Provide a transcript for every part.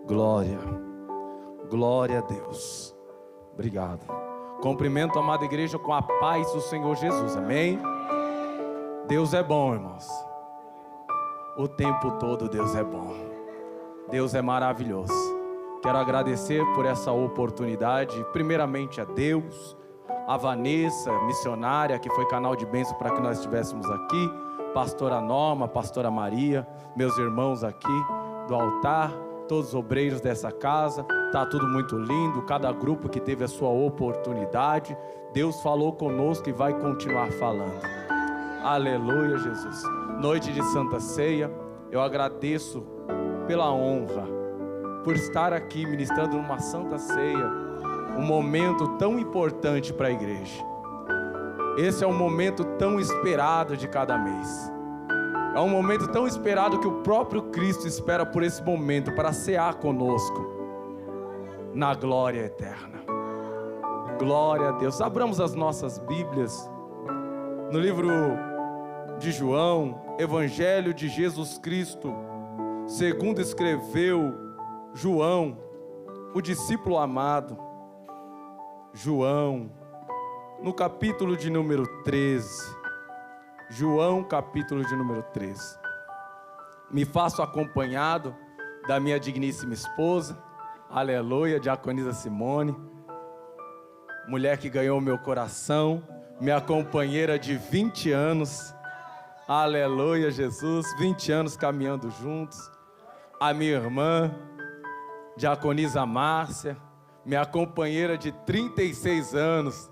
Glória, glória a Deus. Obrigado. Cumprimento a amada igreja com a paz do Senhor Jesus, amém? Deus é bom, irmãos. O tempo todo Deus é bom. Deus é maravilhoso. Quero agradecer por essa oportunidade, primeiramente a Deus, a Vanessa, missionária, que foi canal de bênção para que nós estivéssemos aqui, pastora Norma, pastora Maria, meus irmãos aqui do altar, todos os obreiros dessa casa. Está tudo muito lindo, cada grupo que teve a sua oportunidade. Deus falou conosco e vai continuar falando. Aleluia, Jesus. Noite de Santa Ceia, eu agradeço pela honra, por estar aqui ministrando numa Santa Ceia, um momento tão importante para a igreja. Esse é um momento tão esperado de cada mês. É um momento tão esperado que o próprio Cristo espera por esse momento para cear conosco na glória eterna. Glória a Deus. Abramos as nossas Bíblias no livro de João, Evangelho de Jesus Cristo, segundo escreveu João, o discípulo amado. João, no capítulo de número 13. João, capítulo de número 13. Me faço acompanhado da minha digníssima esposa, aleluia, diaconisa Simone, mulher que ganhou meu coração, minha companheira de 20 anos, aleluia, Jesus, 20 anos caminhando juntos. A minha irmã, diaconisa Márcia, minha companheira de 36 anos,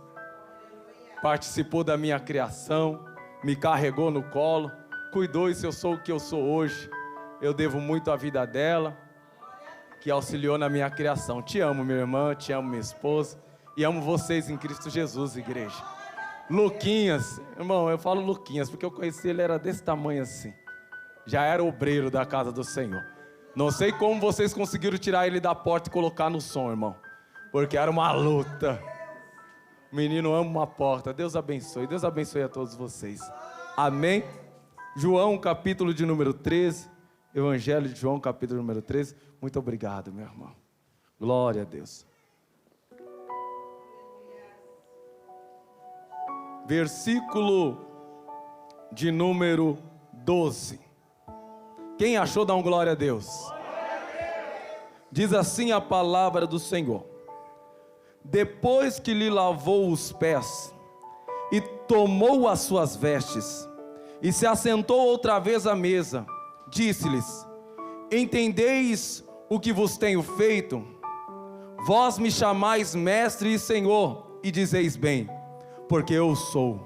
participou da minha criação, me carregou no colo, cuidou, e se eu sou o que eu sou hoje, eu devo muito à vida dela, que auxiliou na minha criação. Te amo, minha irmã, te amo, minha esposa, e amo vocês em Cristo Jesus, igreja. Luquinhas, irmão, eu falo Luquinhas, porque eu conheci ele, era desse tamanho assim, já era obreiro da casa do Senhor. Não sei como vocês conseguiram tirar ele da porta e colocar no som, irmão, porque era uma luta. Menino ama uma porta. Deus abençoe a todos vocês, amém? João, capítulo de número 13, Evangelho de João, capítulo número 13. Muito obrigado, meu irmão. Glória a Deus. Versículo de número 12. Quem achou, dá um glória a Deus. Diz assim a palavra do Senhor: depois que lhe lavou os pés e tomou as suas vestes e se assentou outra vez à mesa, disse-lhes: entendeis o que vos tenho feito? Vós me chamais mestre e senhor, e dizeis bem, porque eu sou.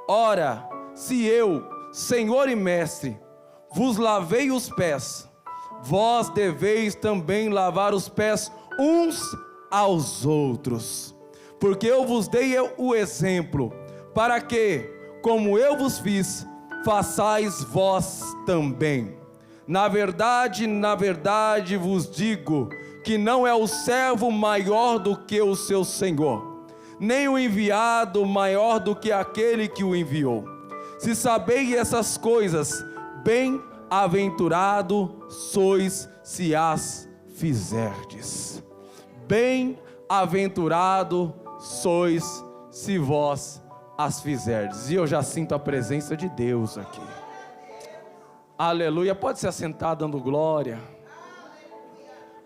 Ora, se eu, senhor e mestre, vos lavei os pés, vós deveis também lavar os pés uns aos outros, porque eu vos dei o exemplo, para que, como eu vos fiz, façais vós também. Na verdade vos digo, que não é o servo maior do que o seu senhor, nem o enviado maior do que aquele que o enviou. Se sabeis essas coisas, bem-aventurado sois se as fizerdes. Bem-aventurado sois se vós as fizerdes. E eu já sinto a presença de Deus aqui. Aleluia. Pode se assentar dando glória.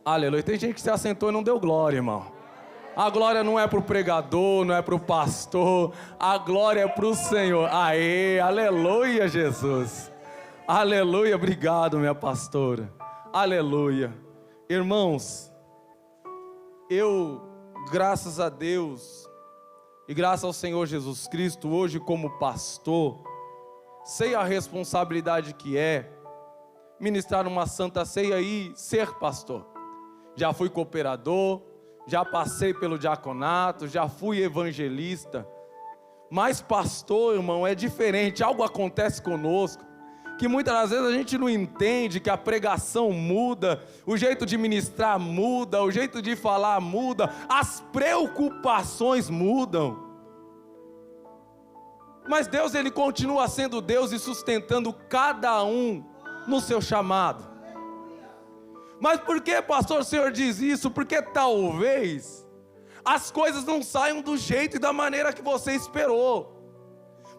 Aleluia. Tem gente que se assentou e não deu glória, irmão. A glória não é para o pregador, não é para o pastor, a glória é para o Senhor. Aê, aleluia, Jesus. Aleluia, obrigado, minha pastora. Aleluia. Irmãos, eu, graças a Deus e graças ao Senhor Jesus Cristo, hoje como pastor, sei a responsabilidade que é ministrar uma santa ceia e ser pastor. Já fui cooperador, já passei pelo diaconato, já fui evangelista, mas pastor, irmão, é diferente. Algo acontece conosco que muitas das vezes a gente não entende, que a pregação muda, o jeito de ministrar muda, o jeito de falar muda, as preocupações mudam. Mas Deus, Ele continua sendo Deus e sustentando cada um no seu chamado. Mas por que, pastor, o senhor diz isso? Porque talvez as coisas não saiam do jeito e da maneira que você esperou.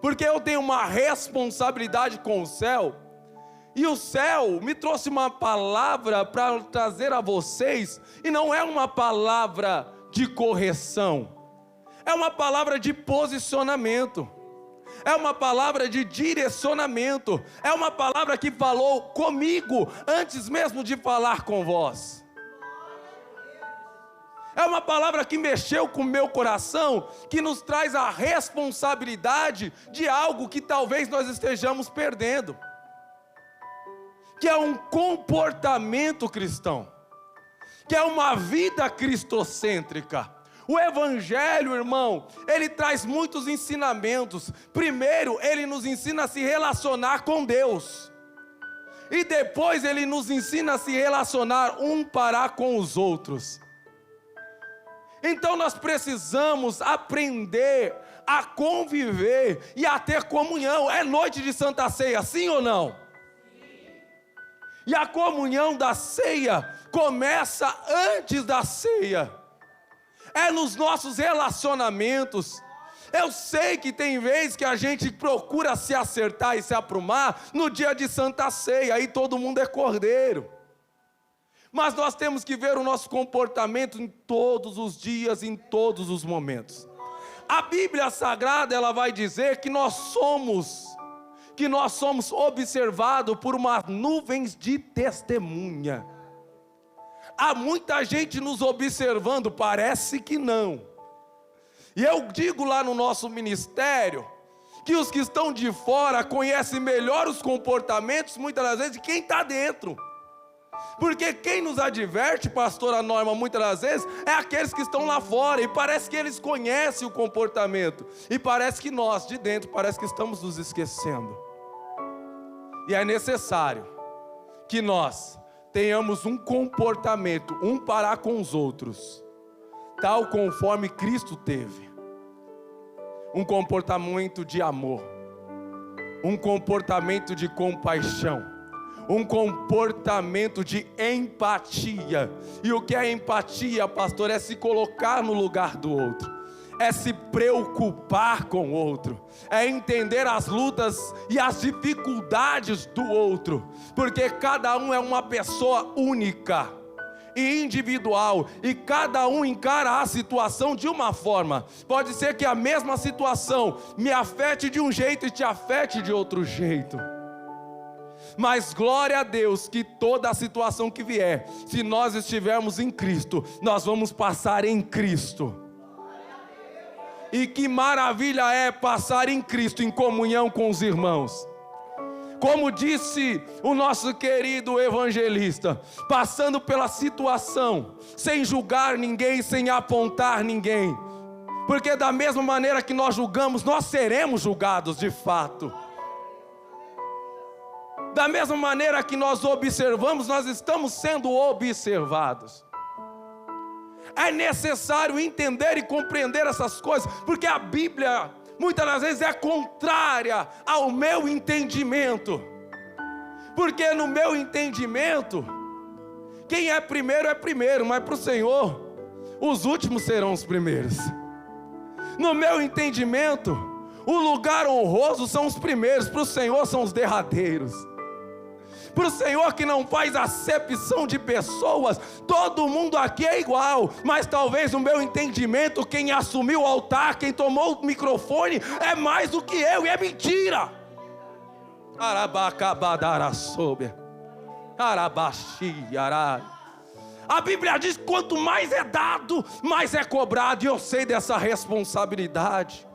Porque eu tenho uma responsabilidade com o céu, e o céu me trouxe uma palavra para trazer a vocês, e não é uma palavra de correção, é uma palavra de posicionamento, é uma palavra de direcionamento, é uma palavra que falou comigo antes mesmo de falar com vós. É uma palavra que mexeu com o meu coração, que nos traz a responsabilidade de algo que talvez nós estejamos perdendo, que é um comportamento cristão, que é uma vida cristocêntrica. O Evangelho, irmão, ele traz muitos ensinamentos. Primeiro, ele nos ensina a se relacionar com Deus, e depois ele nos ensina a se relacionar um para com os outros. Então nós precisamos aprender a conviver e a ter comunhão. É noite de Santa Ceia, sim ou não? Sim. E a comunhão da ceia começa antes da ceia. É nos nossos relacionamentos. Eu sei que tem vezes que a gente procura se acertar e se aprumar no dia de Santa Ceia, aí todo mundo é cordeiro. Mas nós temos que ver o nosso comportamento em todos os dias, em todos os momentos. A Bíblia Sagrada, ela vai dizer que nós somos observados por umas nuvens de testemunha. Há muita gente nos observando, parece que não. E eu digo lá no nosso ministério, que os que estão de fora conhecem melhor os comportamentos, muitas das vezes, de quem está dentro. Porque quem nos adverte, pastora Norma, muitas das vezes, é aqueles que estão lá fora, e parece que eles conhecem o comportamento, e parece que nós, de dentro, parece que estamos nos esquecendo. E é necessário que nós tenhamos um comportamento, um para com os outros, tal conforme Cristo teve. Um comportamento de amor, um comportamento de compaixão, um comportamento de empatia. E o que é empatia, pastor? É se colocar no lugar do outro, é se preocupar com o outro, é entender as lutas e as dificuldades do outro, porque cada um é uma pessoa única e individual, e cada um encara a situação de uma forma. Pode ser que a mesma situação me afete de um jeito e te afete de outro jeito, mas glória a Deus que toda a situação que vier, se nós estivermos em Cristo, nós vamos passar em Cristo. E que maravilha é passar em Cristo, em comunhão com os irmãos. Como disse o nosso querido evangelista, passando pela situação, sem julgar ninguém, sem apontar ninguém, porque da mesma maneira que nós julgamos, nós seremos julgados de fato. Da mesma maneira que nós observamos, nós estamos sendo observados. É necessário entender e compreender essas coisas, porque a Bíblia muitas das vezes é contrária ao meu entendimento. Porque no meu entendimento, quem é primeiro, mas para o Senhor, os últimos serão os primeiros. No meu entendimento, o lugar honroso são os primeiros, para o Senhor são os derradeiros. Para o Senhor, que não faz acepção de pessoas, todo mundo aqui é igual, mas talvez no meu entendimento, quem assumiu o altar, quem tomou o microfone, é mais do que eu, e é mentira. A Bíblia diz que quanto mais é dado, mais é cobrado, e eu sei dessa responsabilidade.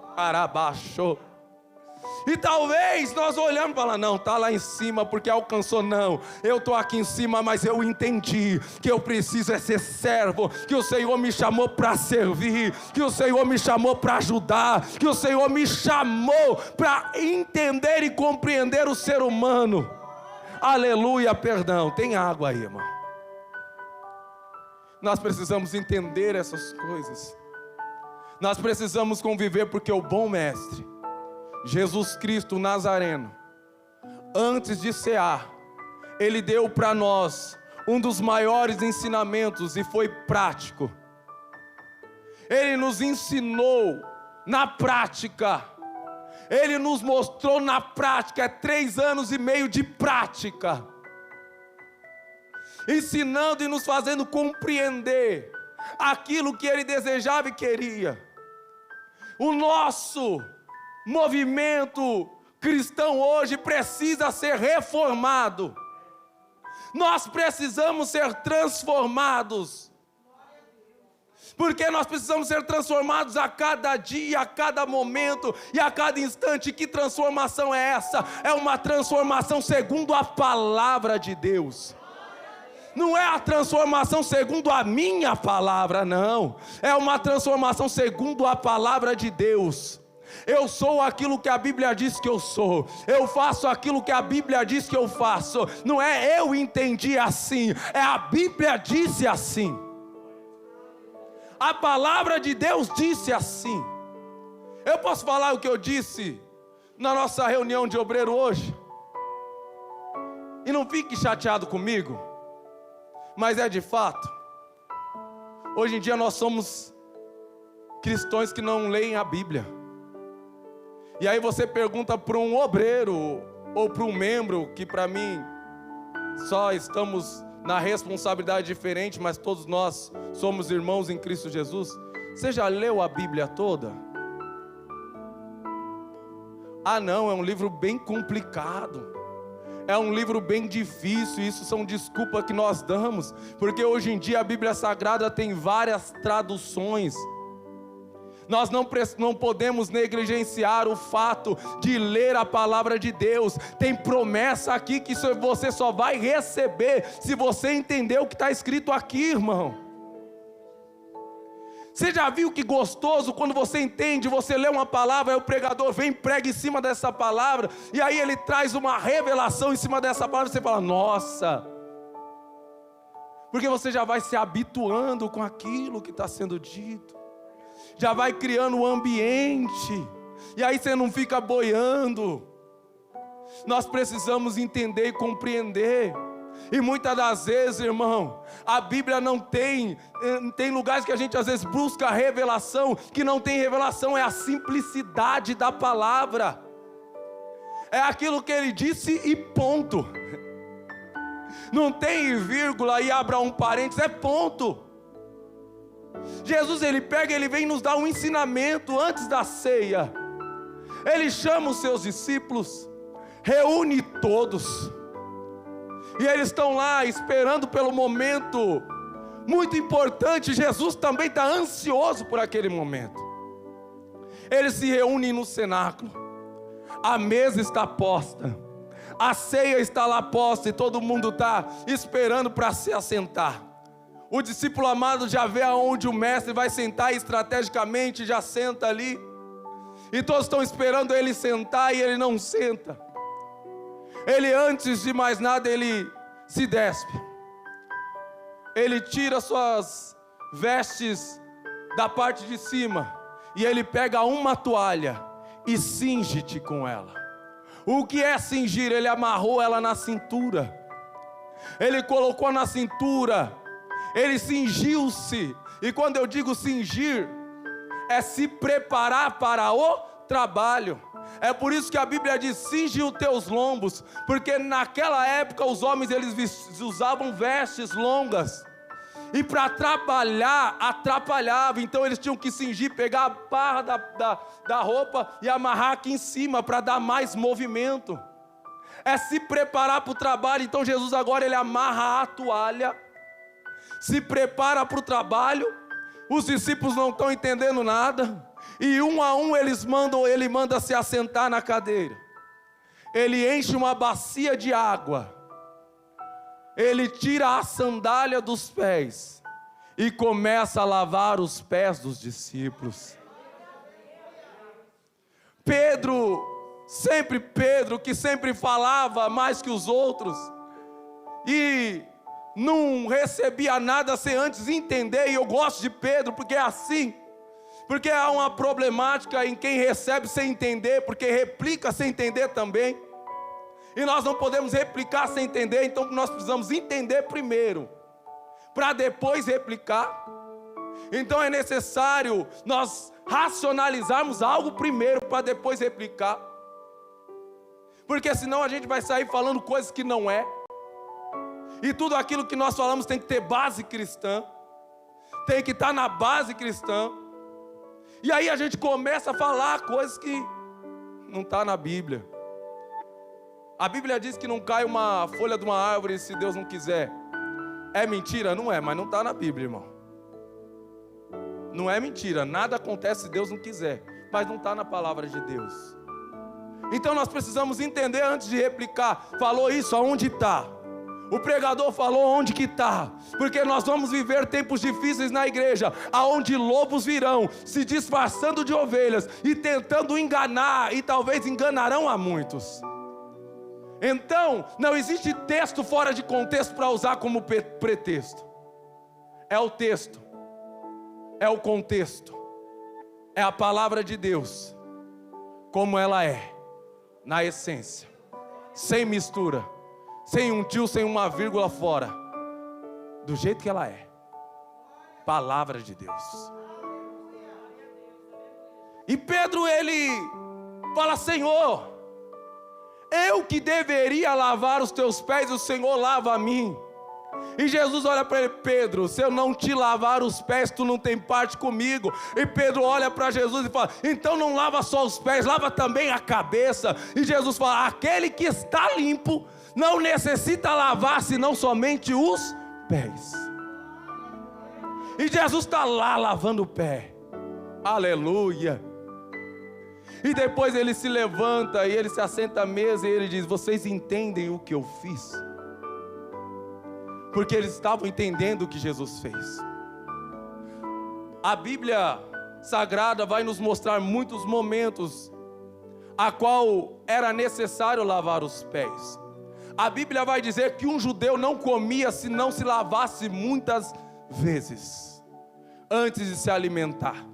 E talvez nós olhamos e falamos, não, está lá em cima porque alcançou. Não, eu estou aqui em cima, mas eu entendi que eu preciso ser servo, que o Senhor me chamou para servir, que o Senhor me chamou para ajudar, que o Senhor me chamou para entender e compreender o ser humano. Aleluia, perdão, tem água aí, irmão. Nós precisamos entender essas coisas, nós precisamos conviver, porque o bom mestre Jesus Cristo Nazareno, antes de cear, Ele deu para nós um dos maiores ensinamentos e foi prático. Ele nos ensinou na prática. Ele nos mostrou na prática, 3 anos e meio de prática. Ensinando e nos fazendo compreender aquilo que Ele desejava e queria. O nosso movimento cristão hoje precisa ser reformado. Nós precisamos ser transformados. Porque nós precisamos ser transformados a cada dia, a cada momento e a cada instante. Que transformação é essa? É uma transformação segundo a palavra de Deus. Não é a transformação segundo a minha palavra, não. É uma transformação segundo a palavra de Deus. Eu sou aquilo que a Bíblia diz que eu sou. Eu faço aquilo que a Bíblia diz que eu faço. Não é eu entendi assim, é a Bíblia disse assim. A palavra de Deus disse assim. Eu posso falar o que eu disse na nossa reunião de obreiro hoje? E não fique chateado comigo. Mas é de fato. Hoje em dia nós somos cristãos que não leem a Bíblia. E aí você pergunta para um obreiro ou para um membro, que para mim só estamos na responsabilidade diferente, mas todos nós somos irmãos em Cristo Jesus. Você já leu a Bíblia toda? Ah não, é um livro bem complicado. É um livro bem difícil, isso são desculpas que nós damos, porque hoje em dia a Bíblia Sagrada tem várias traduções. Nós não podemos negligenciar o fato de ler a palavra de Deus. Tem promessa aqui que você só vai receber se você entender o que está escrito aqui, irmão. Você já viu que gostoso quando você entende, você lê uma palavra, aí o pregador vem e prega em cima dessa palavra, e aí ele traz uma revelação em cima dessa palavra, e você fala, nossa, porque você já vai se habituando com aquilo que está sendo dito, já vai criando um ambiente, e aí você não fica boiando. Nós precisamos entender e compreender. E muitas das vezes, irmão, a Bíblia não tem lugares que a gente às vezes busca a revelação, que não tem revelação, é a simplicidade da palavra. É aquilo que ele disse e ponto. Não tem vírgula e abra um parênteses, é ponto. Jesus, ele pega, ele vem nos dar um ensinamento antes da ceia. Ele chama os seus discípulos, reúne todos. E eles estão lá esperando pelo momento muito importante. Jesus também está ansioso por aquele momento. Eles se reúnem no cenáculo. A mesa está posta. A ceia está lá posta e todo mundo está esperando para se assentar. O discípulo amado já vê aonde o mestre vai sentar e estrategicamente já senta ali. E todos estão esperando ele sentar e ele não senta. Ele, antes de mais nada, ele se despe. Ele tira suas vestes da parte de cima e ele pega uma toalha e cinge-te com ela. O que é cingir? Ele amarrou ela na cintura. Ele colocou na cintura. Ele cingiu-se. E quando eu digo cingir, é se preparar para o trabalho. É por isso que a Bíblia diz, cinge os teus lombos, porque naquela época os homens eles usavam vestes longas, e para trabalhar, atrapalhava, então eles tinham que cingir, pegar a barra da roupa e amarrar aqui em cima, para dar mais movimento, é se preparar para o trabalho. Então Jesus agora ele amarra a toalha, se prepara para o trabalho, os discípulos não estão entendendo nada, e um a um ele manda se assentar na cadeira. Ele enche uma bacia de água. Ele tira a sandália dos pés e começa a lavar os pés dos discípulos. Pedro, que sempre falava mais que os outros e não recebia nada sem antes entender. E eu gosto de Pedro porque é assim. Porque há uma problemática em quem recebe sem entender, porque replica sem entender também. E nós não podemos replicar sem entender, então nós precisamos entender primeiro, para depois replicar. Então é necessário nós racionalizarmos algo primeiro, para depois replicar. Porque senão a gente vai sair falando coisas que não é. E tudo aquilo que nós falamos tem que ter base cristã, tem que estar na base cristã. E aí a gente começa a falar coisas que não está na Bíblia. A Bíblia diz que não cai uma folha de uma árvore se Deus não quiser. É mentira? Não é, mas não está na Bíblia, irmão. Não é mentira, nada acontece se Deus não quiser, mas não está na palavra de Deus. Então nós precisamos entender antes de replicar. Falou isso, aonde está? O pregador falou onde que está, porque nós vamos viver tempos difíceis na igreja, aonde lobos virão, se disfarçando de ovelhas, e tentando enganar, e talvez enganarão a muitos. Então, não existe texto fora de contexto para usar como pretexto. É o texto, é o contexto, é a palavra de Deus, como ela é, na essência, sem mistura, sem um tio, sem uma vírgula fora, do jeito que ela é, palavra de Deus. E Pedro, ele fala: Senhor, eu que deveria lavar os teus pés, o Senhor lava a mim. E Jesus olha para ele: Pedro, se eu não te lavar os pés, tu não tem parte comigo. E Pedro olha para Jesus e fala: então não lava só os pés, lava também a cabeça. E Jesus fala: aquele que está limpo não necessita lavar senão somente os pés. E Jesus está lá lavando o pé. Aleluia. E depois ele se levanta e ele se assenta à mesa e ele diz: vocês entendem o que eu fiz? Porque eles estavam entendendo o que Jesus fez. A Bíblia Sagrada vai nos mostrar muitos momentos a qual era necessário lavar os pés. A Bíblia vai dizer que um judeu não comia se não se lavasse muitas vezes antes de se alimentar.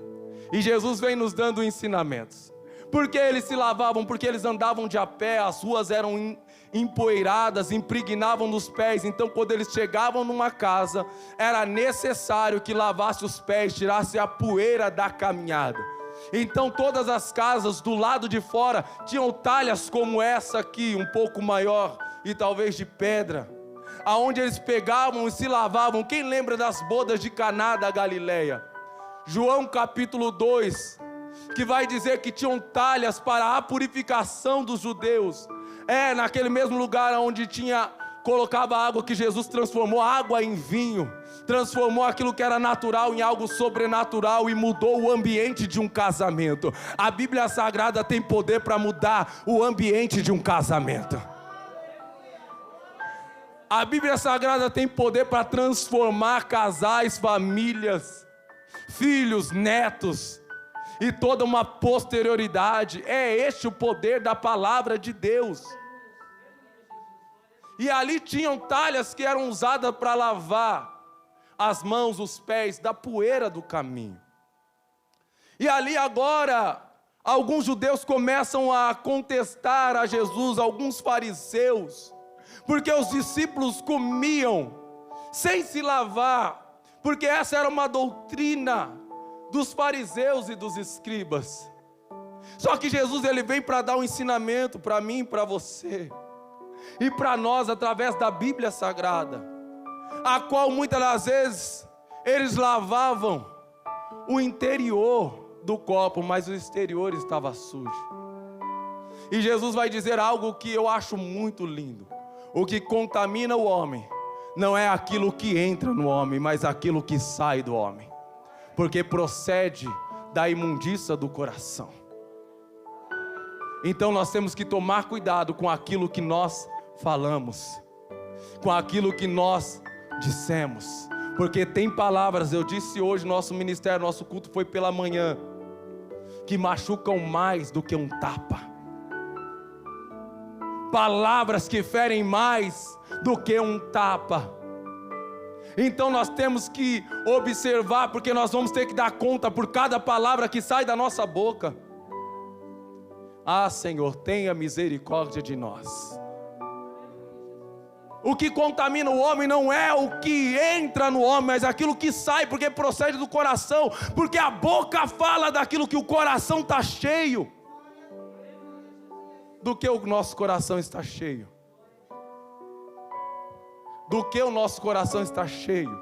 E Jesus vem nos dando ensinamentos. Por que eles se lavavam? Porque eles andavam de a pé, as ruas eram empoeiradas, impregnavam nos pés. Então quando eles chegavam numa casa, era necessário que lavasse os pés, tirasse a poeira da caminhada. Então todas as casas do lado de fora tinham talhas como essa aqui, um pouco maior e talvez de pedra, aonde eles pegavam e se lavavam. Quem lembra das bodas de Caná da Galileia? João capítulo 2, que vai dizer que tinham talhas para a purificação dos judeus. Naquele mesmo lugar onde colocava água, que Jesus transformou água em vinho, transformou aquilo que era natural em algo sobrenatural e mudou o ambiente de um casamento. A Bíblia Sagrada tem poder para mudar o ambiente de um casamento. A Bíblia Sagrada tem poder para transformar casais, famílias, filhos, netos e toda uma posterioridade. É este o poder da palavra de Deus. E ali tinham talhas que eram usadas para lavar as mãos, os pés, da poeira do caminho. E ali agora, alguns judeus começam a contestar a Jesus, alguns fariseus, porque os discípulos comiam sem se lavar, porque essa era uma doutrina dos fariseus e dos escribas. Só que Jesus, ele vem para dar um ensinamento para mim e para você, e para nós, através da Bíblia Sagrada, a qual muitas das vezes eles lavavam o interior do copo, mas o exterior estava sujo. E Jesus vai dizer algo que eu acho muito lindo: o que contamina o homem não é aquilo que entra no homem, mas aquilo que sai do homem, porque procede da imundícia do coração. Então nós temos que tomar cuidado com aquilo que nós falamos, com aquilo que nós dissemos, porque tem palavras, eu disse hoje, nosso ministério, nosso culto foi pela manhã, que machucam mais do que um tapa. Palavras que ferem mais do que um tapa. Então nós temos que observar, porque nós vamos ter que dar conta por cada palavra que sai da nossa boca. Ah, Senhor, tenha misericórdia de nós. O que contamina o homem não é o que entra no homem, mas aquilo que sai, porque procede do coração, porque a boca fala daquilo que o coração está cheio. Do que o nosso coração está cheio? Do que o nosso coração está cheio?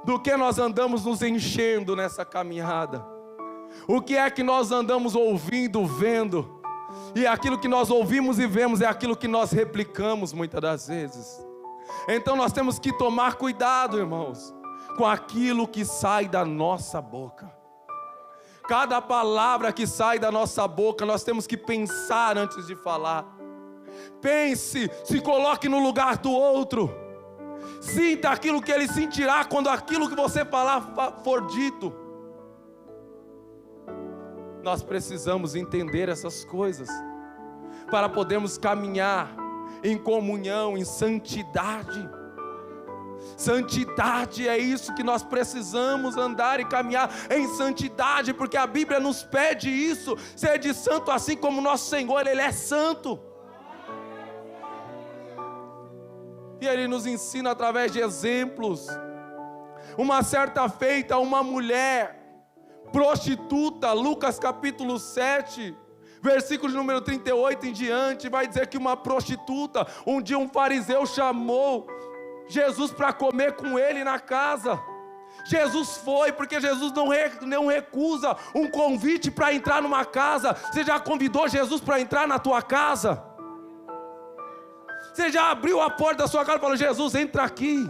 Do que nós andamos nos enchendo nessa caminhada? O que é que nós andamos ouvindo, vendo? E aquilo que nós ouvimos e vemos é aquilo que nós replicamos muitas das vezes. Então nós temos que tomar cuidado, irmãos, com aquilo que sai da nossa boca. Cada palavra que sai da nossa boca, nós temos que pensar antes de falar. Pense, se coloque no lugar do outro. Sinta aquilo que ele sentirá quando aquilo que você falar for dito. Nós precisamos entender essas coisas para podermos caminhar em comunhão, em santidade. Santidade é isso que nós precisamos andar e caminhar em santidade, porque a Bíblia nos pede isso, ser de santo assim como nosso Senhor, Ele é santo. E Ele nos ensina através de exemplos. Uma certa feita, uma mulher prostituta, Lucas capítulo 7, versículo número 38 em diante, vai dizer que uma prostituta, um dia um fariseu chamou Jesus para comer com ele na casa. Jesus foi, porque Jesus não recusa um convite para entrar numa casa. Você já convidou Jesus para entrar na tua casa? Você já abriu a porta da sua casa e falou: Jesus, entra aqui.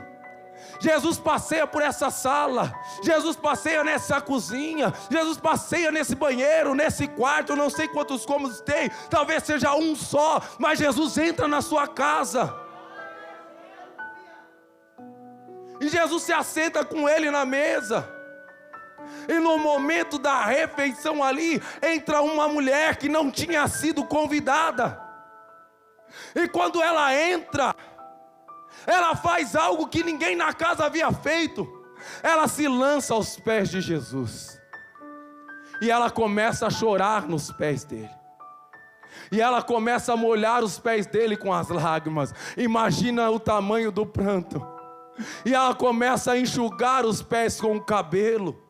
Jesus passeia por essa sala, Jesus passeia nessa cozinha, Jesus passeia nesse banheiro, nesse quarto. Eu não sei quantos cômodos tem, talvez seja um só, mas Jesus entra na sua casa. E Jesus se assenta com ele na mesa. E no momento da refeição ali, entra uma mulher que não tinha sido convidada. E quando ela entra, ela faz algo que ninguém na casa havia feito. Ela se lança aos pés de Jesus. E ela começa a chorar nos pés dele. E ela começa a molhar os pés dele com as lágrimas. Imagina o tamanho do pranto. E ela começa a enxugar os pés com o cabelo.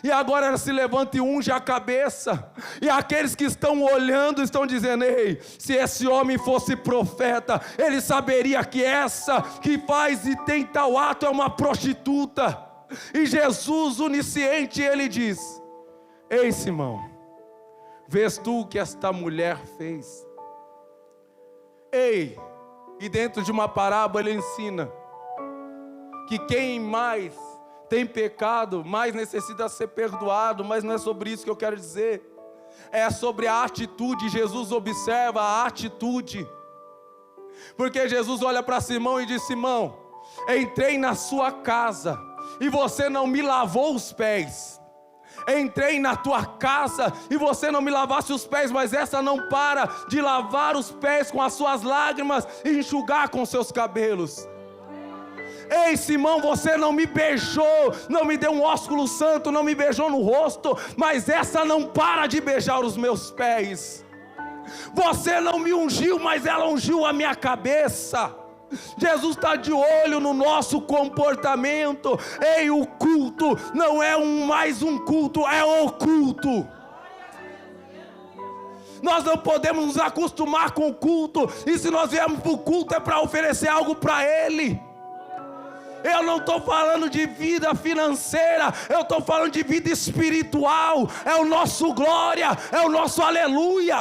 E agora ela se levanta e unge a cabeça. E aqueles que estão olhando estão dizendo: ei, se esse homem fosse profeta, ele saberia que essa que faz e tem tal ato é uma prostituta. E Jesus, onisciente, ele diz: ei, Simão, vês tu o que esta mulher fez? Ei, e dentro de uma parábola ele ensina que quem mais tem pecado, mais necessita ser perdoado. Mas não é sobre isso que eu quero dizer. É sobre a atitude. Jesus observa a atitude. Porque Jesus olha para Simão e diz: Simão, entrei na sua casa e você não me lavou os pés. Entrei na tua casa e você não me lavasse os pés, mas essa não para de lavar os pés com as suas lágrimas e enxugar com seus cabelos. Ei, Simão, você não me beijou, não me deu um ósculo santo, não me beijou no rosto, mas essa não para de beijar os meus pés. Você não me ungiu, mas ela ungiu a minha cabeça. Jesus está de olho no nosso comportamento. Ei, o culto não é mais um culto, é o culto. Nós não podemos nos acostumar com o culto. E se nós viemos para o culto é para oferecer algo para Ele. Eu não estou falando de vida financeira, eu estou falando de vida espiritual. É o nosso glória, é o nosso aleluia.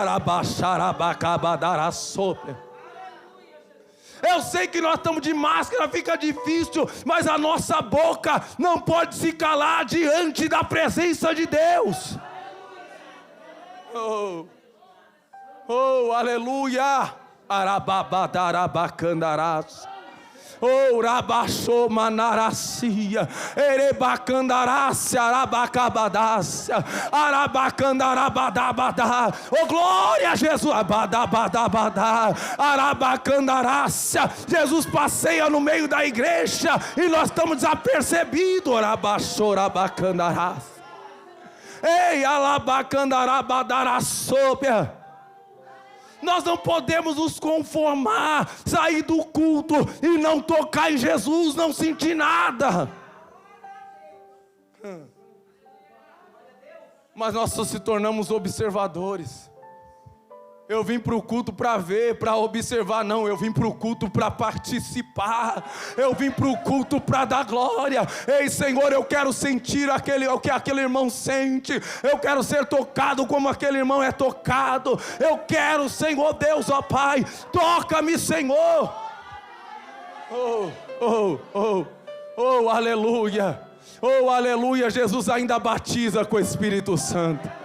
Eu sei que nós estamos de máscara, fica difícil, mas a nossa boca não pode se calar diante da presença de Deus. Oh, aleluia. Arababadarabacandarás. Oh, rabachou manaracia, erebacandarácia, arabacabadácia, arabacandarabadabadá. Oh, glória a Jesus, abadabadabadá, arabacandarácia. Jesus passeia no meio da igreja e nós estamos desapercebidos. Arabachou, arabacandarácia. Ei, alabacandarabadaraçópia. Nós não podemos nos conformar, sair do culto e não tocar em Jesus, não sentir nada. Mas nós só se tornamos observadores. Eu vim para o culto para ver, para observar, não, eu vim para o culto para participar, eu vim para o culto para dar glória. Ei, Senhor, eu quero sentir o que aquele irmão sente, eu quero ser tocado como aquele irmão é tocado, eu quero, Senhor Deus, ó Pai, toca-me, Senhor. Oh, aleluia, oh, aleluia. Jesus ainda batiza com o Espírito Santo.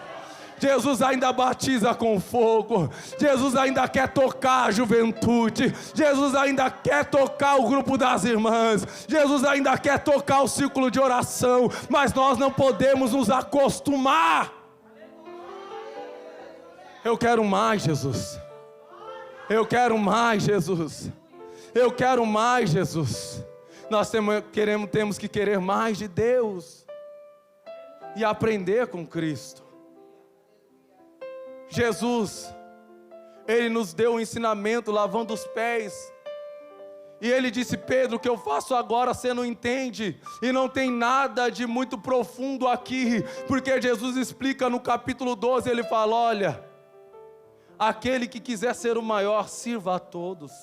Jesus ainda batiza com fogo. Jesus ainda quer tocar a juventude. Jesus ainda quer tocar o grupo das irmãs. Jesus ainda quer tocar o círculo de oração. Mas nós não podemos nos acostumar. Eu quero mais, Jesus. Eu quero mais, Jesus. Eu quero mais, Jesus. Nós temos que querer mais de Deus e aprender com Cristo. Jesus, Ele nos deu um ensinamento lavando os pés. E Ele disse: Pedro, o que eu faço agora você não entende. E não tem nada de muito profundo aqui. Porque Jesus explica no capítulo 12, Ele fala: olha, aquele que quiser ser o maior, sirva a todos.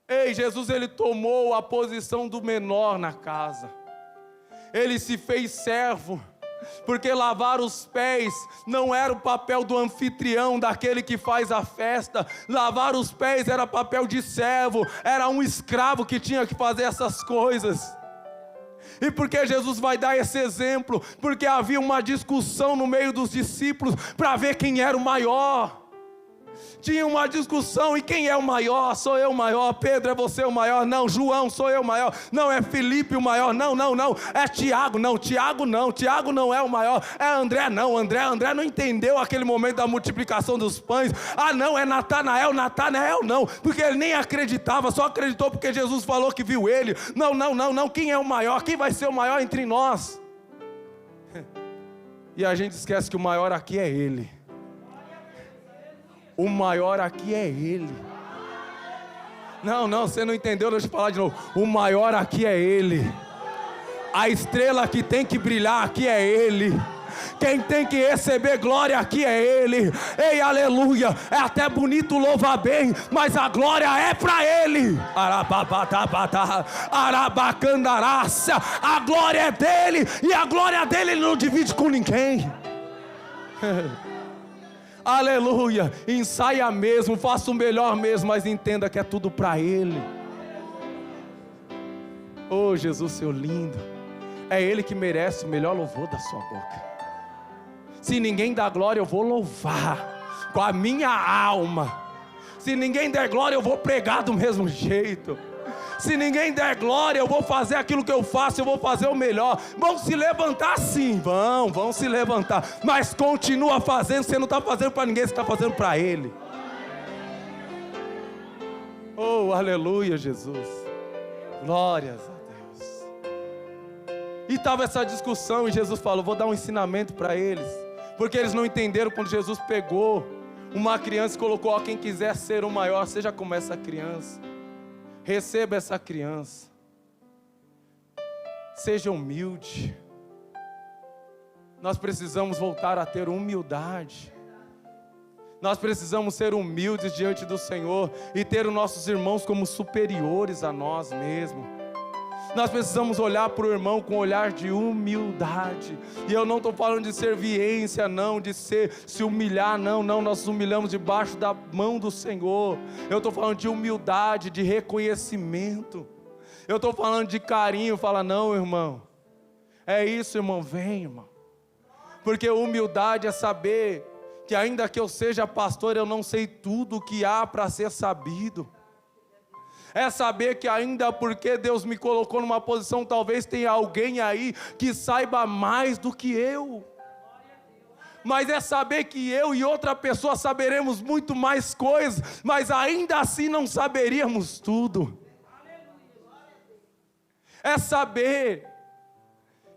Ei, Jesus, Ele tomou a posição do menor na casa. Ele se fez servo. Porque lavar os pés não era o papel do anfitrião, daquele que faz a festa. Lavar os pés era papel de servo, era um escravo que tinha que fazer essas coisas. E por que Jesus vai dar esse exemplo? Porque havia uma discussão no meio dos discípulos para ver quem era o maior. Tinha uma discussão, e quem é o maior? Sou eu o maior. Pedro, é você o maior? Não. João, sou eu o maior? Não. É Felipe o maior? Não. É Tiago? Não. Tiago não é o maior. É André? Não. André não entendeu aquele momento da multiplicação dos pães. Ah, não, é Natanael não, porque ele nem acreditava, só acreditou porque Jesus falou que viu ele. Não, quem é o maior? Quem vai ser o maior entre nós? E a gente esquece que o maior aqui é Ele. O maior aqui é Ele. Não, você não entendeu, deixa eu falar de novo. O maior aqui é Ele. A estrela que tem que brilhar aqui é Ele. Quem tem que receber glória aqui é Ele. Ei, aleluia. É até bonito louvar bem, mas a glória é para Ele. Arabacandaraça. A glória é dele, e a glória dele Ele não divide com ninguém. Aleluia. Ensaia mesmo, faça o melhor mesmo, mas entenda que é tudo para Ele. Oh, Jesus, seu lindo. É Ele que merece o melhor louvor da sua boca. Se ninguém dá glória, eu vou louvar com a minha alma. Se ninguém der glória, eu vou pregar do mesmo jeito. Se ninguém der glória, eu vou fazer aquilo que eu faço, eu vou fazer o melhor. Vão se levantar sim, vão se levantar, mas continua fazendo. Você não está fazendo para ninguém, você está fazendo para Ele. Oh, aleluia, Jesus. Glórias a Deus. E estava essa discussão, e Jesus falou: vou dar um ensinamento para eles, porque eles não entenderam quando Jesus pegou uma criança e colocou: ó, quem quiser ser o maior, seja como essa criança. Receba essa criança. Seja humilde. Nós precisamos voltar a ter humildade. Nós precisamos ser humildes diante do Senhor e ter os nossos irmãos como superiores a nós mesmos. Nós precisamos olhar para o irmão com um olhar de humildade. E eu não estou falando de serviência, não, de se humilhar, não. Nós nos humilhamos debaixo da mão do Senhor. Eu estou falando de humildade, de reconhecimento. Eu estou falando de carinho. Fala: não, irmão, é isso, irmão, vem, irmão. Porque humildade é saber que ainda que eu seja pastor, eu não sei tudo o que há para ser sabido. É saber que ainda porque Deus me colocou numa posição, talvez tenha alguém aí que saiba mais do que eu. Mas é saber que eu e outra pessoa saberemos muito mais coisas, mas ainda assim não saberíamos tudo. É saber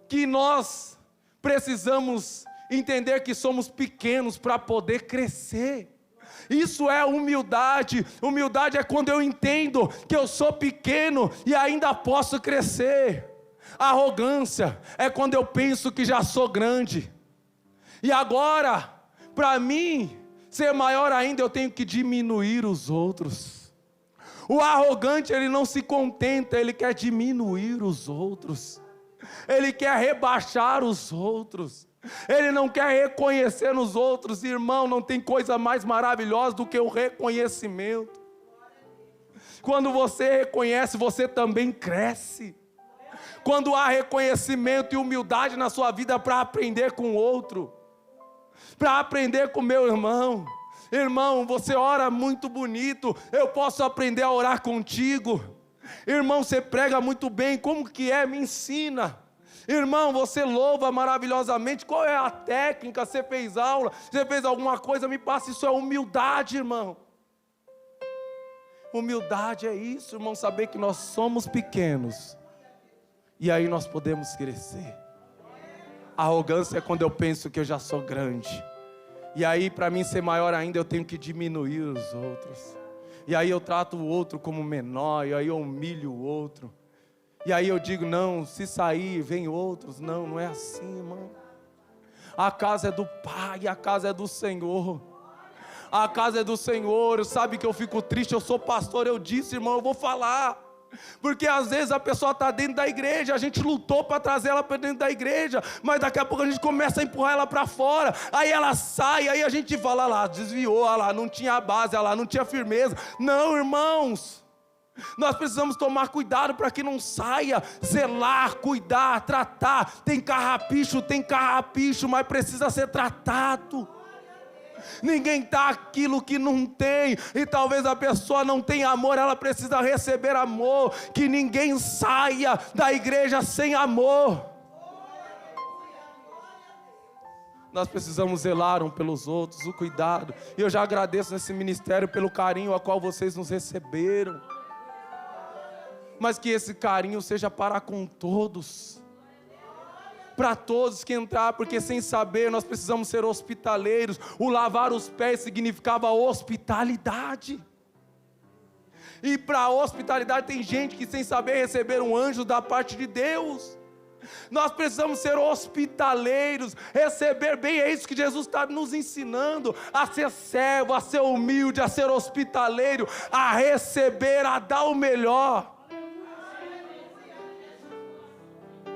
que nós precisamos entender que somos pequenos para poder crescer. Isso é humildade. Humildade é quando eu entendo que eu sou pequeno e ainda posso crescer. Arrogância é quando eu penso que já sou grande. E agora, para mim ser maior ainda, eu tenho que diminuir os outros. O arrogante, ele não se contenta, ele quer diminuir os outros. Ele quer rebaixar os outros. Ele não quer reconhecer nos outros. Irmão, não tem coisa mais maravilhosa do que o reconhecimento. Quando você reconhece, você também cresce. Quando há reconhecimento e humildade na sua vida para aprender com o outro, para aprender com o meu irmão. Irmão, você ora muito bonito, eu posso aprender a orar contigo. Irmão, você prega muito bem, como que é? Me ensina. Irmão, você louva maravilhosamente, qual é a técnica? Você fez aula, você fez alguma coisa, me passa. Isso é humildade, irmão. Humildade é isso, irmão, saber que nós somos pequenos, e aí nós podemos crescer. Arrogância é quando eu penso que eu já sou grande, e aí para mim ser maior ainda eu tenho que diminuir os outros. E aí eu trato o outro como menor, e aí eu humilho o outro. E aí eu digo, não, se sair, vem outros. Não, não é assim, irmão. A casa é do Pai, a casa é do Senhor. A casa é do Senhor. Sabe que eu fico triste, eu sou pastor, eu disse, irmão, eu vou falar. Porque às vezes a pessoa está dentro da igreja, a gente lutou para trazer ela para dentro da igreja, mas daqui a pouco a gente começa a empurrar ela para fora, aí ela sai, aí a gente fala, lá, desviou, lá, não tinha base, lá, não tinha firmeza. Não, irmãos, nós precisamos tomar cuidado para que não saia. Zelar, cuidar, tratar. Tem carrapicho, mas precisa ser tratado. Ninguém dá aquilo que não tem. E talvez a pessoa não tenha amor, ela precisa receber amor. Que ninguém saia da igreja sem amor. Nós precisamos zelar um pelos outros, o cuidado. E eu já agradeço nesse ministério pelo carinho a qual vocês nos receberam. Mas que esse carinho seja para com todos. Para todos que entrar, porque sem saber nós precisamos ser hospitaleiros. O lavar os pés significava hospitalidade. E para a hospitalidade tem gente que sem saber receber um anjo da parte de Deus. Nós precisamos ser hospitaleiros, receber bem, é isso que Jesus está nos ensinando, a ser servo, a ser humilde, a ser hospitaleiro, a receber, a dar o melhor.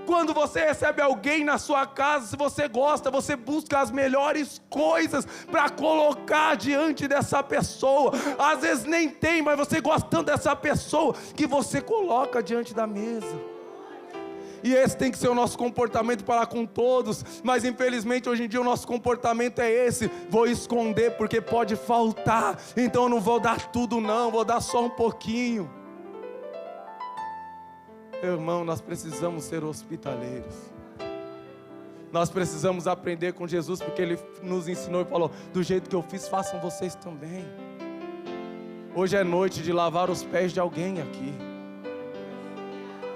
Quando você recebe alguém na sua casa, se você gosta, você busca as melhores coisas para colocar diante dessa pessoa. Às vezes nem tem, mas você gosta tanto dessa pessoa que você coloca diante da mesa. E esse tem que ser o nosso comportamento para com todos. Mas infelizmente hoje em dia o nosso comportamento é esse: vou esconder porque pode faltar, então eu não vou dar tudo não, vou dar só um pouquinho. Irmão, nós precisamos ser hospitaleiros. Nós precisamos aprender com Jesus, porque Ele nos ensinou e falou: do jeito que eu fiz, façam vocês também. Hoje é noite de lavar os pés de alguém aqui.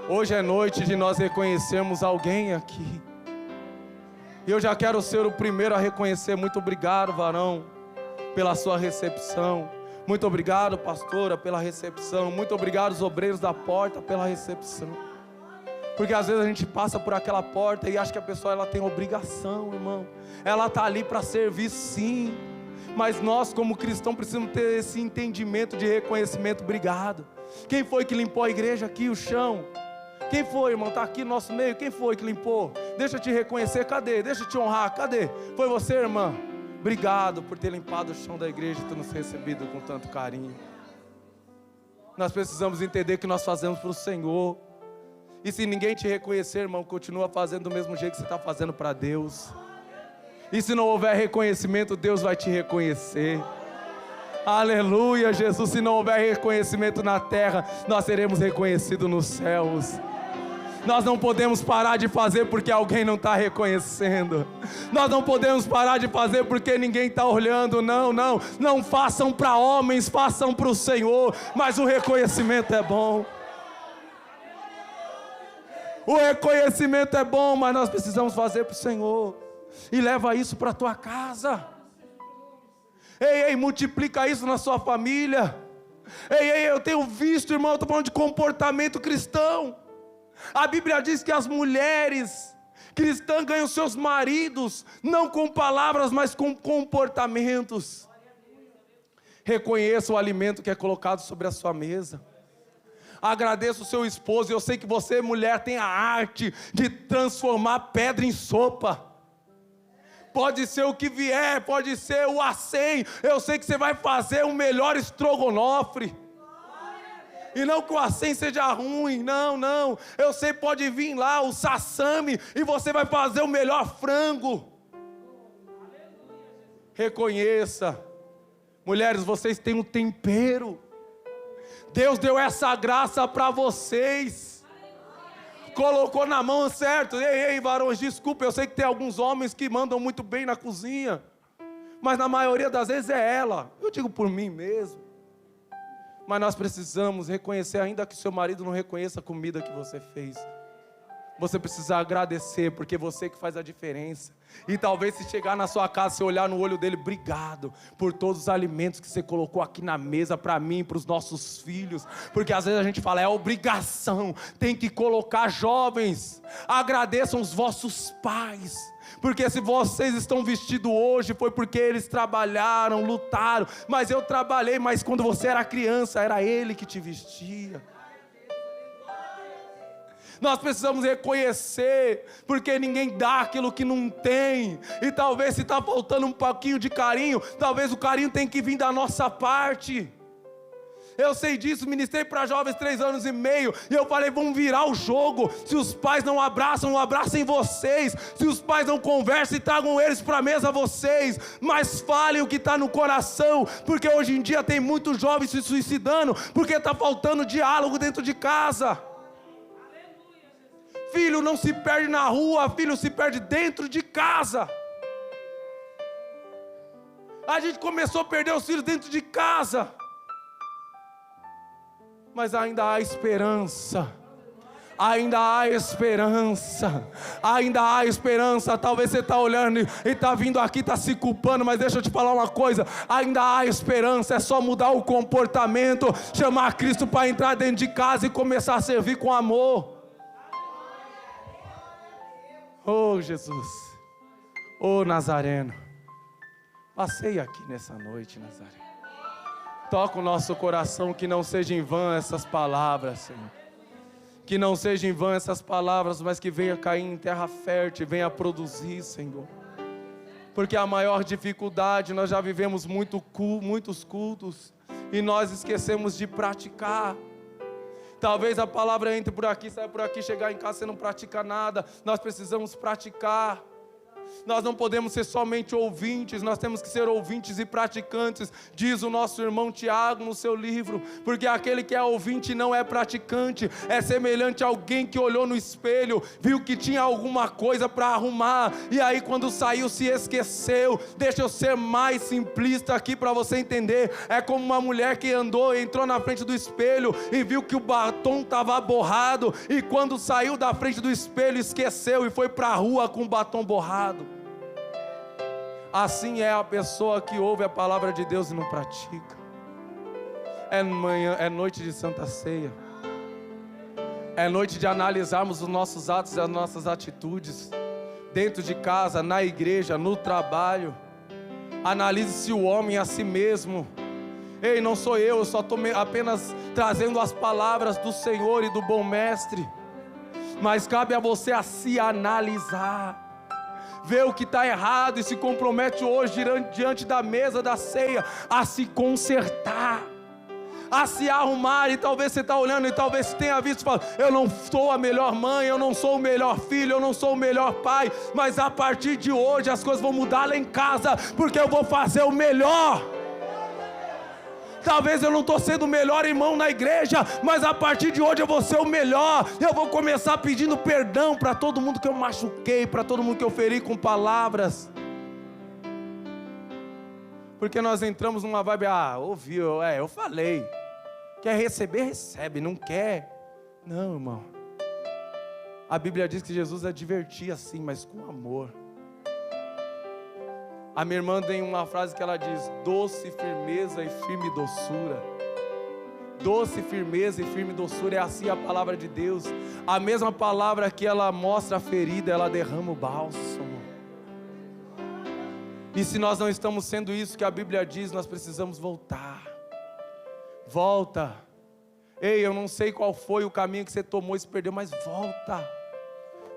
Hoje é noite de nós reconhecermos alguém aqui. E eu já quero ser o primeiro a reconhecer. Muito obrigado, varão, pela sua recepção. Muito obrigado, pastora, pela recepção. Muito obrigado, os obreiros da porta, pela recepção. Porque às vezes a gente passa por aquela porta e acha que a pessoa ela tem obrigação, irmão. Ela está ali para servir, sim. Mas nós, como cristãos, precisamos ter esse entendimento de reconhecimento. Obrigado. Quem foi que limpou a igreja aqui, o chão? Quem foi, irmão? Está aqui no nosso meio. Quem foi que limpou? Deixa eu te reconhecer. Cadê? Deixa eu te honrar. Cadê? Foi você, irmã? Obrigado por ter limpado o chão da igreja e ter nos recebido com tanto carinho. Nós precisamos entender que nós fazemos para o Senhor. E se ninguém te reconhecer, irmão, continua fazendo do mesmo jeito que você está fazendo para Deus. E se não houver reconhecimento, Deus vai te reconhecer. Aleluia, Jesus. Se não houver reconhecimento na terra, nós seremos reconhecidos nos céus. Nós não podemos parar de fazer porque alguém não está reconhecendo. Nós não podemos parar de fazer porque ninguém está olhando. Não, não. Não façam para homens, façam para o Senhor. Mas o reconhecimento é bom. O reconhecimento é bom, mas nós precisamos fazer para o Senhor. E leva isso para a tua casa. Ei, multiplica isso na sua família. Ei, eu tenho visto, irmão, eu estou falando de comportamento cristão. A Bíblia diz que as mulheres cristãs ganham seus maridos, não com palavras, mas com comportamentos. Reconheça o alimento que é colocado sobre a sua mesa. Agradeça o seu esposo. Eu sei que você, mulher, tem a arte de transformar pedra em sopa. Pode ser o que vier, pode ser o acém. Eu sei que você vai fazer o melhor estrogonofe. E não que o acém seja ruim, não. Eu sei, pode vir lá o sassami e você vai fazer o melhor frango. Reconheça. Mulheres, vocês têm um tempero. Deus deu essa graça para vocês. Colocou na mão, certo? Ei, varões, desculpa, eu sei que tem alguns homens que mandam muito bem na cozinha, mas na maioria das vezes é ela. Eu digo por mim mesmo. Mas nós precisamos reconhecer, ainda que seu marido não reconheça a comida que você fez. Você precisa agradecer, porque você que faz a diferença. E talvez se chegar na sua casa, você olhar no olho dele, obrigado por todos os alimentos que você colocou aqui na mesa para mim, para os nossos filhos. Porque às vezes a gente fala, é obrigação, tem que colocar. Jovens, agradeçam os vossos pais. Porque se vocês estão vestidos hoje, foi porque eles trabalharam, lutaram. Mas eu trabalhei, mas quando você era criança, era ele que te vestia. Nós precisamos reconhecer, porque ninguém dá aquilo que não tem. E talvez se está faltando um pouquinho de carinho, talvez o carinho tem que vir da nossa parte. Eu sei disso, ministrei para jovens 3 anos e meio, e eu falei, vamos virar o jogo. Se os pais não abraçam, abracem vocês. Se os pais não conversam, tragam eles para a mesa vocês. Mas falem o que está no coração, porque hoje em dia tem muitos jovens se suicidando, porque está faltando diálogo dentro de casa. Filho não se perde na rua, filho se perde dentro de casa. A gente começou a perder os filhos dentro de casa. Mas ainda há esperança. Ainda há esperança. Ainda há esperança. Talvez você está olhando e está vindo aqui, está se culpando, mas deixa eu te falar uma coisa. Ainda há esperança. É só mudar o comportamento, chamar Cristo para entrar dentro de casa e começar a servir com amor. Oh Jesus, oh Nazareno, passei aqui nessa noite, Nazareno. Toca o nosso coração, que não seja em vão essas palavras, Senhor. Que não seja em vão essas palavras, mas que venha cair em terra fértil, venha produzir, Senhor. Porque a maior dificuldade, nós já vivemos muitos cultos e nós esquecemos de praticar. Talvez a palavra entre por aqui, saia por aqui, chegar em casa, você não pratica nada. Nós precisamos praticar. Nós não podemos ser somente ouvintes, nós temos que ser ouvintes e praticantes, diz o nosso irmão Tiago no seu livro. Porque aquele que é ouvinte não é praticante, é semelhante a alguém que olhou no espelho, viu que tinha alguma coisa para arrumar, e aí quando saiu se esqueceu. Deixa eu ser mais simplista aqui para você entender. É como uma mulher que entrou na frente do espelho e viu que o batom estava borrado, e quando saiu da frente do espelho esqueceu e foi para a rua com o batom borrado. Assim é a pessoa que ouve a palavra de Deus e não pratica. É noite de Santa Ceia. É noite de analisarmos os nossos atos e as nossas atitudes. Dentro de casa, na igreja, no trabalho. Analise-se o homem a si mesmo. Ei, não sou eu só estou apenas trazendo as palavras do Senhor e do bom mestre. Mas cabe a você a se analisar. Vê o que está errado e se compromete hoje diante da mesa da ceia a se consertar, a se arrumar. E talvez você está olhando e talvez você tenha visto e fala, eu não sou a melhor mãe, eu não sou o melhor filho, eu não sou o melhor pai, mas a partir de hoje as coisas vão mudar lá em casa, porque eu vou fazer o melhor. Talvez eu não estou sendo o melhor irmão na igreja, mas a partir de hoje eu vou ser o melhor. Eu vou começar pedindo perdão para todo mundo que eu machuquei, para todo mundo que eu feri com palavras. Porque nós entramos numa vibe, ouviu, eu falei. Quer receber, recebe, não quer. Não, irmão. A Bíblia diz que Jesus advertia assim, mas com amor. A minha irmã tem uma frase que ela diz: doce firmeza e firme doçura. Doce firmeza e firme doçura, é assim a palavra de Deus. A mesma palavra que ela mostra a ferida, ela derrama o bálsamo. E se nós não estamos sendo isso que a Bíblia diz, nós precisamos voltar. Volta. Ei, eu não sei qual foi o caminho que você tomou e se perdeu, mas volta.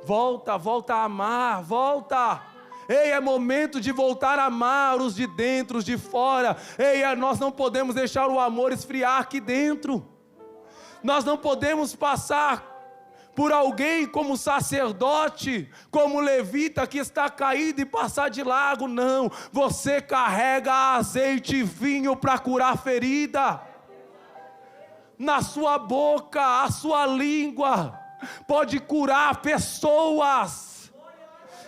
Volta a amar, volta. Ei, é momento de voltar a amar os de dentro, os de fora. Ei, nós não podemos deixar o amor esfriar aqui dentro. Nós não podemos passar por alguém como sacerdote, como levita que está caído e passar de largo. Não, você carrega azeite e vinho para curar a ferida. Na sua boca, a sua língua pode curar pessoas.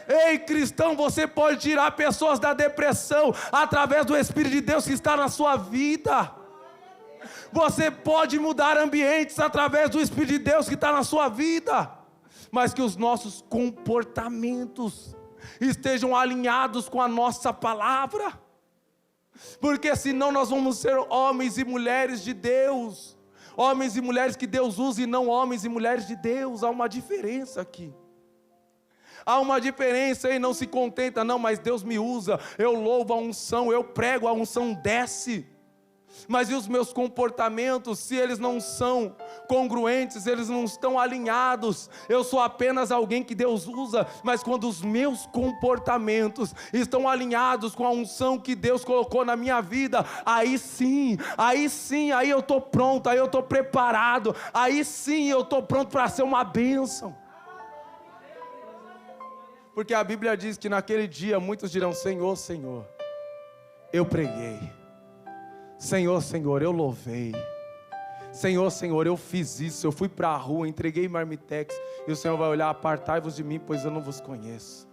Ei, cristão, você pode tirar pessoas da depressão através do Espírito de Deus que está na sua vida. Você pode mudar ambientes através do Espírito de Deus que está na sua vida. Mas que os nossos comportamentos estejam alinhados com a nossa palavra. Porque senão nós vamos ser homens e mulheres de Deus. Homens e mulheres que Deus usa e não homens e mulheres de Deus. Há uma diferença aqui. Há uma diferença e não se contenta, não, mas Deus me usa, eu louvo a unção, eu prego, a unção desce. Mas e os meus comportamentos, se eles não são congruentes, eles não estão alinhados? Eu sou apenas alguém que Deus usa, mas quando os meus comportamentos estão alinhados com a unção que Deus colocou na minha vida, aí sim, aí eu estou pronto, aí eu estou preparado, aí sim eu estou pronto para ser uma bênção. Porque a Bíblia diz que naquele dia muitos dirão: Senhor, Senhor, eu preguei. Senhor, Senhor, eu louvei. Senhor, Senhor, eu fiz isso, eu fui para a rua, entreguei marmitex. E o Senhor vai olhar: apartai-vos de mim, pois eu não vos conheço.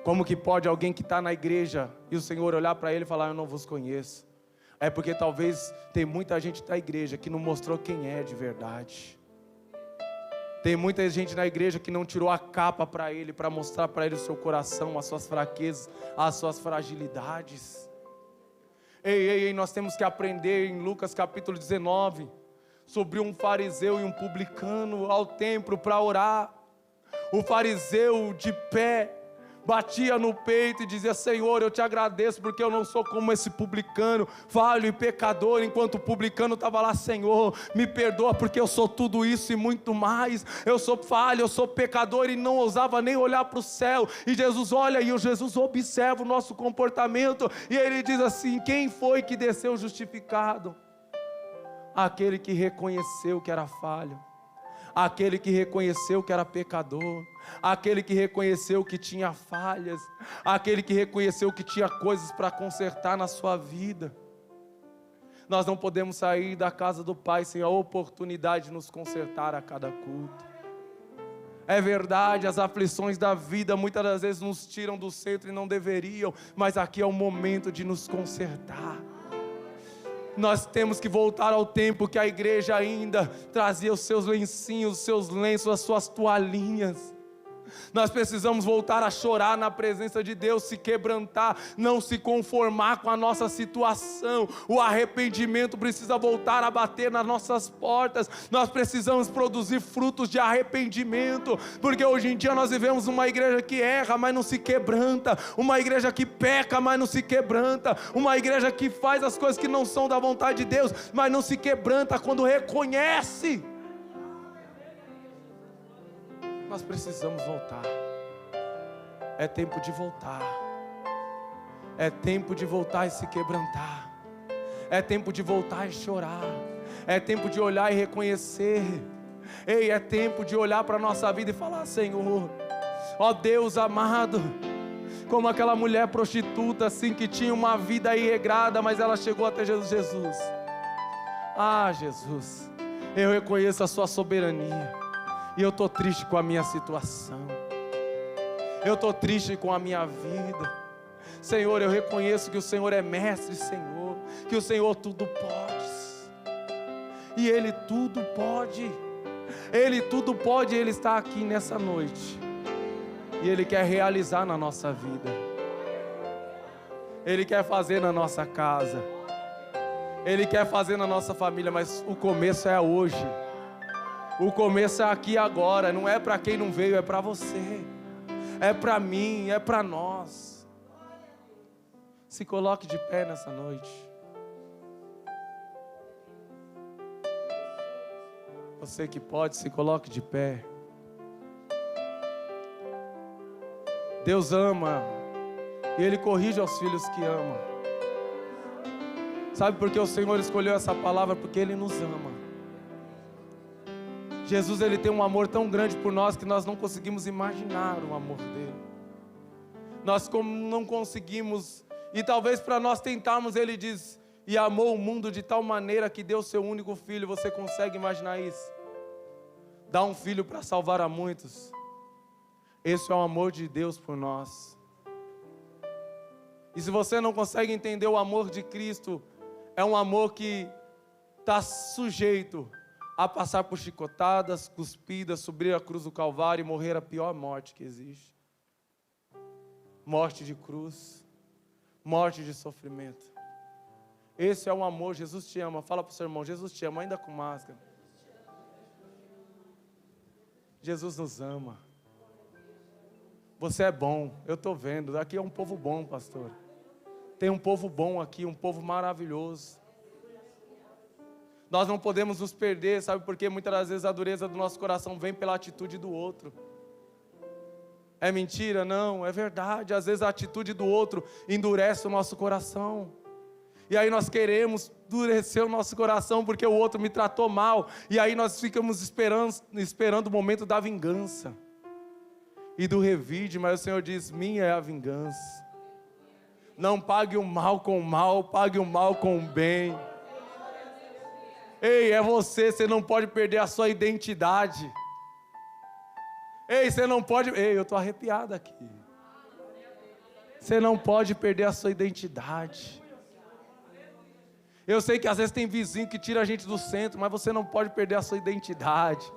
Como que pode alguém que está na igreja e o Senhor olhar para ele e falar: eu não vos conheço? É porque talvez tem muita gente da igreja que não mostrou quem é de verdade. Tem muita gente na igreja que não tirou a capa para ele, para mostrar para ele o seu coração, as suas fraquezas, as suas fragilidades. Ei, nós temos que aprender em Lucas capítulo 19, sobre um fariseu e um publicano ao templo para orar. O fariseu de pé, batia no peito e dizia: Senhor, eu te agradeço porque eu não sou como esse publicano, falho e pecador. Enquanto o publicano estava lá: Senhor, me perdoa porque eu sou tudo isso e muito mais. Eu sou falho, eu sou pecador, e não ousava nem olhar para o céu. E Jesus olha, e Jesus observa o nosso comportamento, e ele diz assim: quem foi que desceu justificado? Aquele que reconheceu que era falho, aquele que reconheceu que era pecador, aquele que reconheceu que tinha falhas, aquele que reconheceu que tinha coisas para consertar na sua vida. Nós não podemos sair da casa do Pai sem a oportunidade de nos consertar a cada culto. É verdade, as aflições da vida muitas das vezes nos tiram do centro e não deveriam, mas aqui é o momento de nos consertar. Nós temos que voltar ao tempo que a igreja ainda trazia os seus lencinhos, os seus lenços, as suas toalhinhas. Nós precisamos voltar a chorar na presença de Deus, se quebrantar, não se conformar com a nossa situação. O arrependimento precisa voltar a bater nas nossas portas. Nós precisamos produzir frutos de arrependimento, porque hoje em dia nós vivemos uma igreja que erra, mas não se quebranta, uma igreja que peca, mas não se quebranta, uma igreja que faz as coisas que não são da vontade de Deus, mas não se quebranta quando reconhece. Nós precisamos voltar. É tempo de voltar. É tempo de voltar e se quebrantar. É tempo de voltar e chorar. É tempo de olhar e reconhecer. Ei, é tempo de olhar para a nossa vida e falar: Senhor, ó Deus amado, como aquela mulher prostituta assim, que tinha uma vida irregrada, mas ela chegou até Jesus. Jesus, ah Jesus, eu reconheço a sua soberania. E eu estou triste com a minha situação. Eu estou triste com a minha vida. Senhor, eu reconheço que o Senhor é mestre, Senhor. Que o Senhor tudo pode. E Ele tudo pode. Ele tudo pode, Ele está aqui nessa noite. E Ele quer realizar na nossa vida. Ele quer fazer na nossa casa. Ele quer fazer na nossa família, mas o começo é hoje. O começo é aqui e agora. Não é para quem não veio, é para você. É para mim, é para nós. Se coloque de pé nessa noite. Você que pode, se coloque de pé. Deus ama e Ele corrige aos filhos que ama. Sabe por que o Senhor escolheu essa palavra? Porque Ele nos ama. Jesus, Ele tem um amor tão grande por nós que nós não conseguimos imaginar o amor dEle. Nós não conseguimos, e talvez para nós tentarmos, Ele diz, e amou o mundo de tal maneira que deu seu único filho. Você consegue imaginar isso? Dá um filho para salvar a muitos. Esse é o amor de Deus por nós. E se você não consegue entender o amor de Cristo, é um amor que está sujeito a passar por chicotadas, cuspidas, subir a cruz do Calvário e morrer a pior morte que existe. Morte de cruz, morte de sofrimento. Esse é o amor. Jesus te ama. Fala para o seu irmão, Jesus te ama, ainda com máscara. Jesus nos ama. Você é bom, eu estou vendo. Aqui é um povo bom, pastor. Tem um povo bom aqui, um povo maravilhoso. Nós não podemos nos perder, sabe por quê? Muitas das vezes a dureza do nosso coração vem pela atitude do outro. É mentira? Não, é verdade. Às vezes a atitude do outro endurece o nosso coração. E aí nós queremos endurecer o nosso coração porque o outro me tratou mal. E aí nós ficamos esperando o momento da vingança e do revide, mas o Senhor diz, minha é a vingança. Não pague o mal com o mal, pague o mal com o bem. Ei, é você não pode perder a sua identidade. Ei, você não pode... Ei, eu estou arrepiado aqui. Você não pode perder a sua identidade. Eu sei que às vezes tem vizinho que tira a gente do centro, mas você não pode perder a sua identidade.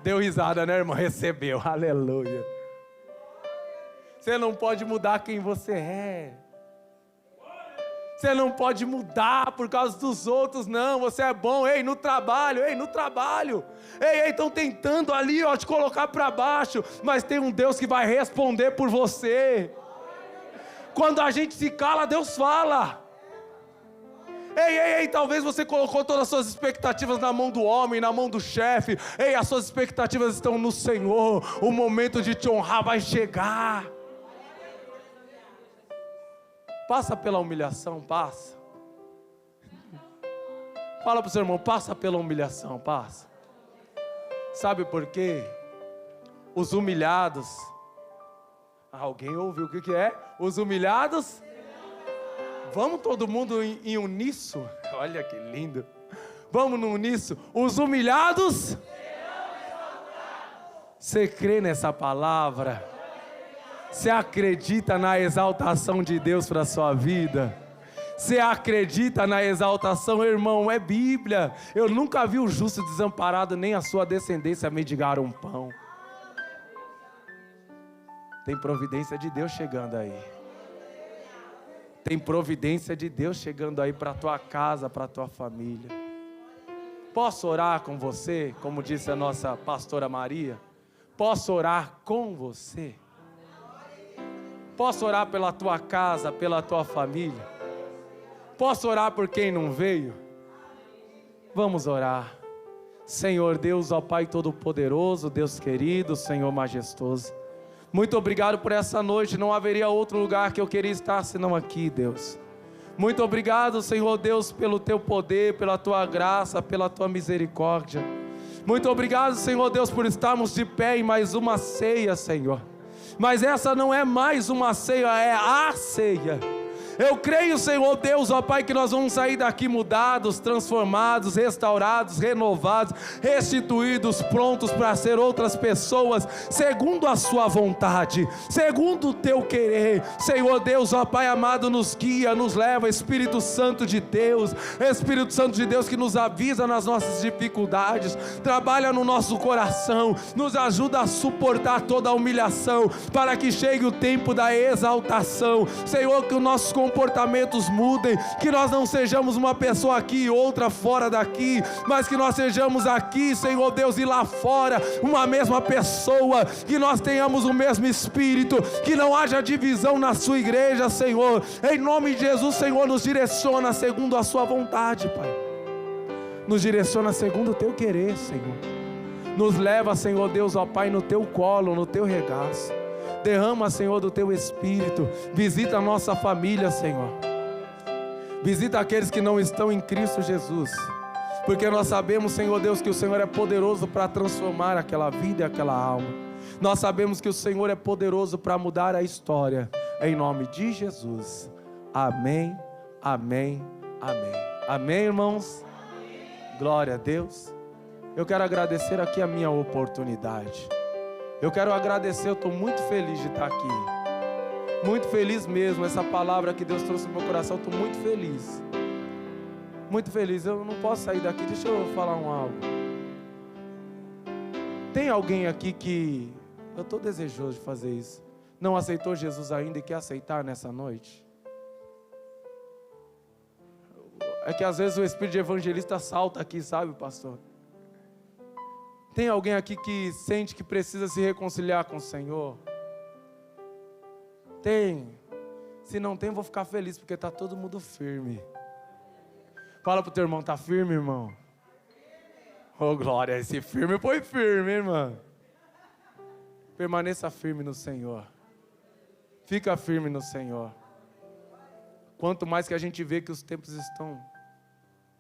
Deu risada, né, irmão? Recebeu, aleluia. Você não pode mudar quem você é. Você não pode mudar por causa dos outros, não. Você é bom, ei, no trabalho. Ei, estão tentando ali, ó, te colocar para baixo. Mas tem um Deus que vai responder por você. Quando a gente se cala, Deus fala. Ei, talvez você colocou todas as suas expectativas na mão do homem, na mão do chefe. Ei, as suas expectativas estão no Senhor. O momento de te honrar vai chegar. Passa pela humilhação, passa. Fala para o seu irmão, passa pela humilhação, passa. Sabe por quê? Os humilhados. Alguém ouviu o que é? Os humilhados. Vamos todo mundo em uníssono. Olha que lindo. Vamos no uníssono. Os humilhados. Você crê nessa palavra? Você acredita na exaltação de Deus para a sua vida? Você acredita na exaltação, irmão? É Bíblia. Eu nunca vi o justo desamparado, nem a sua descendência mendigar um pão. Tem providência de Deus chegando aí. Tem providência de Deus chegando aí para a tua casa, para a tua família. Posso orar com você, como disse a nossa pastora Maria? Posso orar com você? Posso orar pela tua casa, pela tua família? Posso orar por quem não veio? Vamos orar. Senhor Deus, ó Pai Todo-Poderoso, Deus querido, Senhor majestoso. Muito obrigado por essa noite, não haveria outro lugar que eu queria estar senão aqui, Deus. Muito obrigado, Senhor Deus, pelo Teu poder, pela Tua graça, pela Tua misericórdia. Muito obrigado, Senhor Deus, por estarmos de pé em mais uma ceia, Senhor. Mas essa não é mais uma ceia, é a ceia. Eu creio, Senhor Deus, ó Pai, que nós vamos sair daqui mudados, transformados, restaurados, renovados, restituídos, prontos para ser outras pessoas, segundo a Sua vontade, segundo o Teu querer. Senhor Deus, ó Pai amado, nos guia, nos leva, Espírito Santo de Deus que nos avisa nas nossas dificuldades, trabalha no nosso coração, nos ajuda a suportar toda a humilhação, para que chegue o tempo da exaltação. Senhor, que o nosso comportamentos mudem, que nós não sejamos uma pessoa aqui e outra fora daqui, mas que nós sejamos aqui, Senhor Deus, e lá fora uma mesma pessoa, que nós tenhamos o mesmo espírito, que não haja divisão na sua igreja, Senhor. Em nome de Jesus, Senhor, nos direciona segundo a sua vontade, Pai. Nos direciona segundo o teu querer, Senhor. Nos leva, Senhor Deus, ó Pai, no teu colo, no teu regaço. Derrama, Senhor, do teu Espírito. Visita a nossa família, Senhor. Visita aqueles que não estão em Cristo Jesus. Porque nós sabemos, Senhor Deus, que o Senhor é poderoso para transformar aquela vida e aquela alma. Nós sabemos que o Senhor é poderoso para mudar a história. Em nome de Jesus. Amém, amém, amém. Amém, irmãos? Amém. Glória a Deus. Eu quero agradecer aqui a minha oportunidade. Eu quero agradecer, eu estou muito feliz de estar aqui. Muito feliz mesmo, essa palavra que Deus trouxe no meu coração, estou muito feliz. Muito feliz, eu não posso sair daqui, deixa eu falar algo. Tem alguém aqui que, eu estou desejoso de fazer isso, não aceitou Jesus ainda e quer aceitar nessa noite? É que às vezes o espírito de evangelista salta aqui, sabe, pastor? Tem alguém aqui que sente que precisa se reconciliar com o Senhor? Tem. Se não tem, eu vou ficar feliz, porque está todo mundo firme. Fala para o teu irmão, está firme, irmão? Oh, glória, esse firme foi firme, irmão. Permaneça firme no Senhor. Fica firme no Senhor. Quanto mais que a gente vê que os tempos estão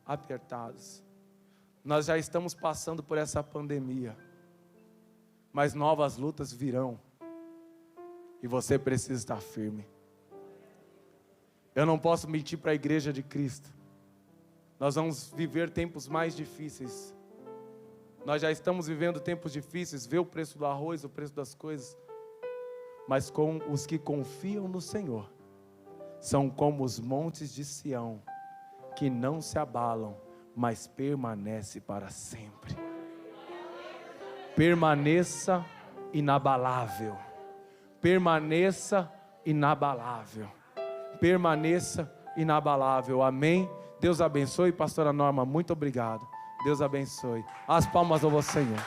apertados. Nós já estamos passando por essa pandemia, mas novas lutas virão, e você precisa estar firme. Eu não posso mentir para a igreja de Cristo. Nós vamos viver tempos mais difíceis. Nós já estamos vivendo tempos difíceis, vê o preço do arroz, o preço das coisas, mas com os que confiam no Senhor, são como os montes de Sião, que não se abalam, mas permanece para sempre. Permaneça inabalável. Permaneça inabalável. Permaneça inabalável. Amém? Deus abençoe, pastora Norma, muito obrigado. Deus abençoe. As palmas ao Senhor.